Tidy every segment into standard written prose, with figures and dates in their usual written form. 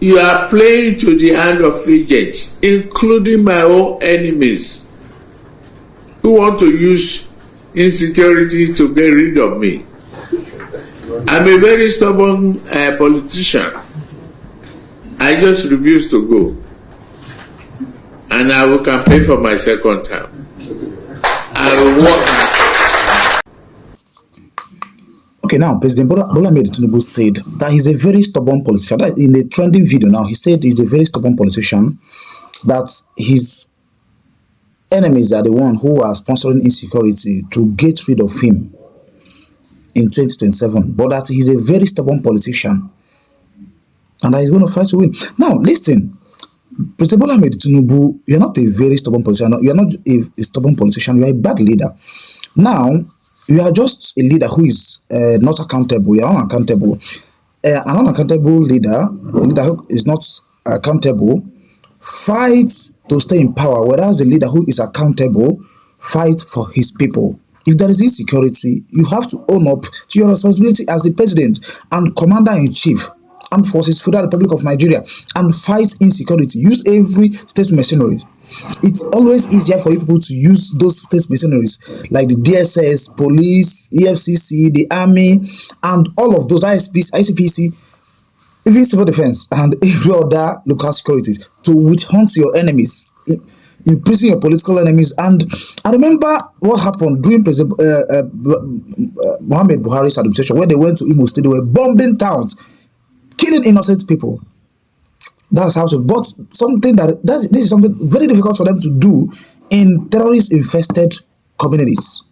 You are playing to the hand of agents, including my own enemies, who want to use insecurity to get rid of me. I'm a very stubborn politician. I just refuse to go. And I will campaign for my second term. I will work. Okay, now President Bola Tinubu said that he's a very stubborn politician. That in a trending video now, he said he's a very stubborn politician, that his enemies are the one who are sponsoring insecurity to get rid of him in 2027, but that he's a very stubborn politician and that he's going to fight to win. Now, listen, President Bola Tinubu, you're not a very stubborn politician. You're not a stubborn politician. You're a bad leader. Now, you are just a leader who is not accountable. You're unaccountable. An unaccountable leader, a leader who is not accountable, fights to stay in power, whereas a leader who is accountable fights for his people. If there is insecurity, you have to own up to your responsibility as the president and commander-in-chief, Armed Forces, Federal Republic of Nigeria, and fight insecurity. Use every state machinery. It's always easier for you people to use those state machineries like the DSS, police, EFCC, the army, and all of those ICPC, even civil defense, and every other local securities to witch hunt your enemies, imprison your political enemies. And I remember what happened during President Muhammad Buhari's administration, when they went to Imo State, they were bombing towns, killing innocent people. That's how to. But this is something very difficult for them to do in terrorist-infested communities,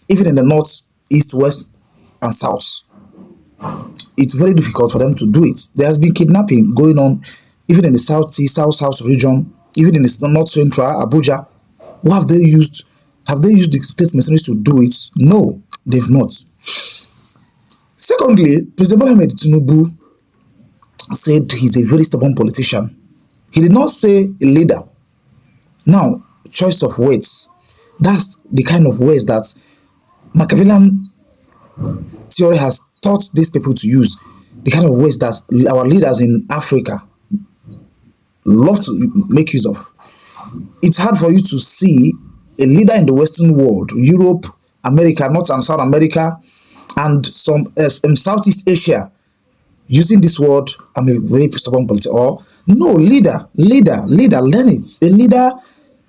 even in the north, east, west, and south. It's very difficult for them to do it. There has been kidnapping going on, even in the southeast, south region, even in the north central, Abuja. What have they used? Have they used the state mercenaries to do it? No, they've not. Secondly, President Bola Tinubu said he's a very stubborn politician. He did not say a leader. Now, choice of words. That's the kind of words that Machiavellian theory has taught these people to use. The kind of words that our leaders in Africa love to make use of. It's hard for you to see a leader in the Western world, Europe, America, North and South America, and some Southeast Asia, using this word, I'm a very stubborn politician. Or no, leader, learn it. A leader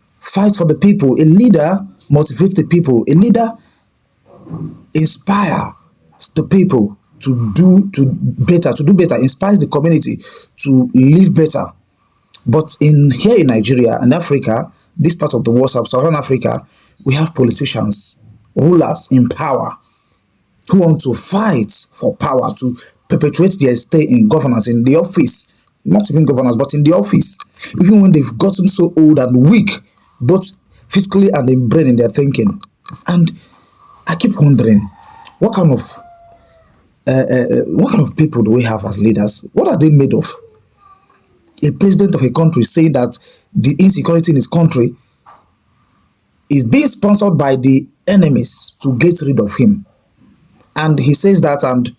fights for the people. A leader motivates the people. A leader inspires the people to do better, inspires the community to live better. But here in Nigeria and Africa, this part of the world, Southern Africa, we have politicians, rulers in power, who want to fight for power, to perpetuate their stay in governance, in the office, not even governance, but in the office, even when they've gotten so old and weak, both physically and in brain, in their thinking. And I keep wondering, what kind of people do we have as leaders? What are they made of? A president of a country saying that the insecurity in his country is being sponsored by the enemies to get rid of him. And he says that, and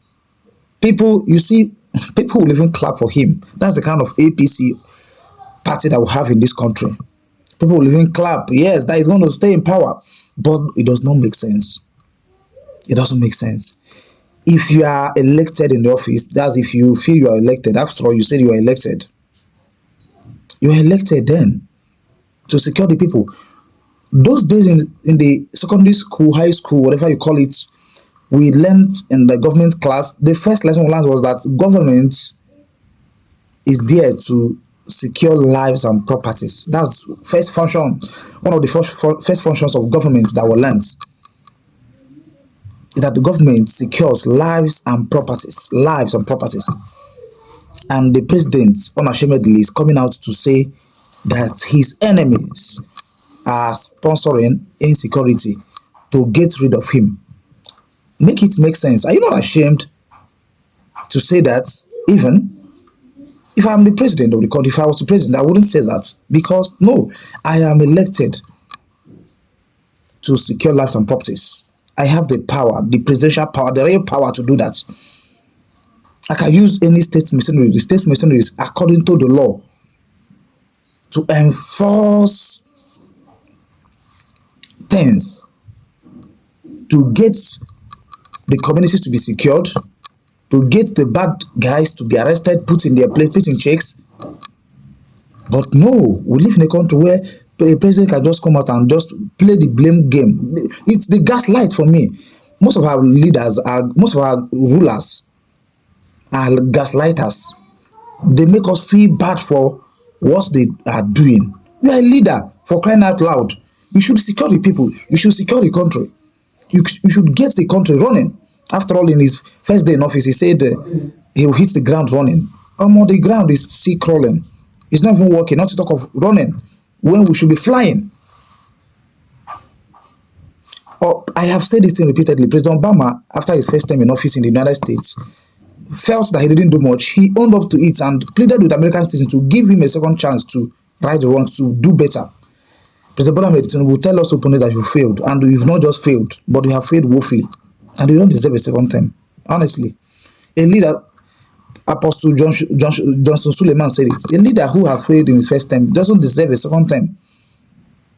people, you see, people will even clap for him. That's the kind of APC party that we have in this country. People will even clap. Yes, that is going to stay in power. But it does not make sense. It doesn't make sense. If you are elected in the office, that's if you feel you are elected. After all, you said you are elected. You are elected then to secure the people. Those days in the secondary school, high school, whatever you call it, we learned in the government class, the first lesson we learned was that government is there to secure lives and properties. That's first function, one of the first functions of government that we learned. Is that the government secures lives and properties. And the president unashamedly is coming out to say that his enemies are sponsoring insecurity to get rid of him. Make it make sense. Are you not ashamed to say that? Even if I'm the president of the country, if I was the president, I wouldn't say that, because no, I am elected to secure lives and properties. I have the power, the presidential power, the real power to do that. I can use any state machinery. The state machinery is according to the law to enforce things, to get the communities to be secured, to get the bad guys to be arrested, put in their place, put in checks. But no, we live in a country where a president can just come out and just play the blame game. It's the gaslight for me. Most of our leaders most of our rulers are gaslighters. They make us feel bad for what they are doing. You are a leader, for crying out loud. You should secure the people. You should secure the country. You should get the country running. After all, in his first day in office, he said he will hit the ground running. The ground is still crawling. It's not even working, not to talk of running, when we should be flying. I have said this thing repeatedly. President Obama, after his first time in office in the United States, felt that he didn't do much. He owned up to it and pleaded with American citizens to give him a second chance to right the wrongs, to do better. President Bola Tinubu will tell us openly that you failed, and you've not just failed, but you have failed woefully, and you don't deserve a second term. Honestly, a leader, Apostle Johnson Suleiman said it. A leader who has failed in his first term doesn't deserve a second term.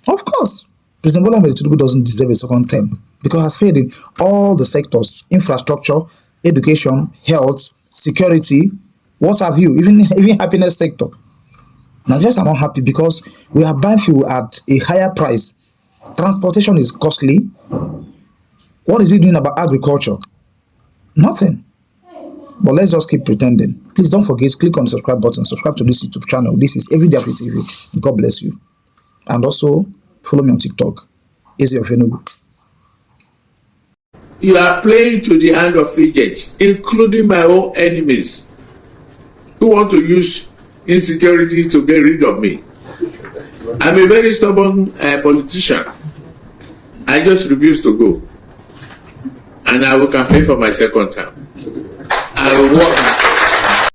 Of course, President Bola Tinubu doesn't deserve a second term because he has failed in all the sectors: infrastructure, education, health, security, what have you, even happiness sector. Nigerians are not happy because we are buying fuel at a higher price. Transportation is costly. What is he doing about agriculture? Nothing. But let's just keep pretending. Please don't forget, click on the subscribe button. Subscribe to this YouTube channel. This is Everyday Afri TV. God bless you. And also, follow me on TikTok. Easy of Enugu. You are playing to the hand of agents, including my own enemies, who want to use insecurity to get rid of me. I'm a very stubborn politician. I just refuse to go. And I will campaign for my second term. I will work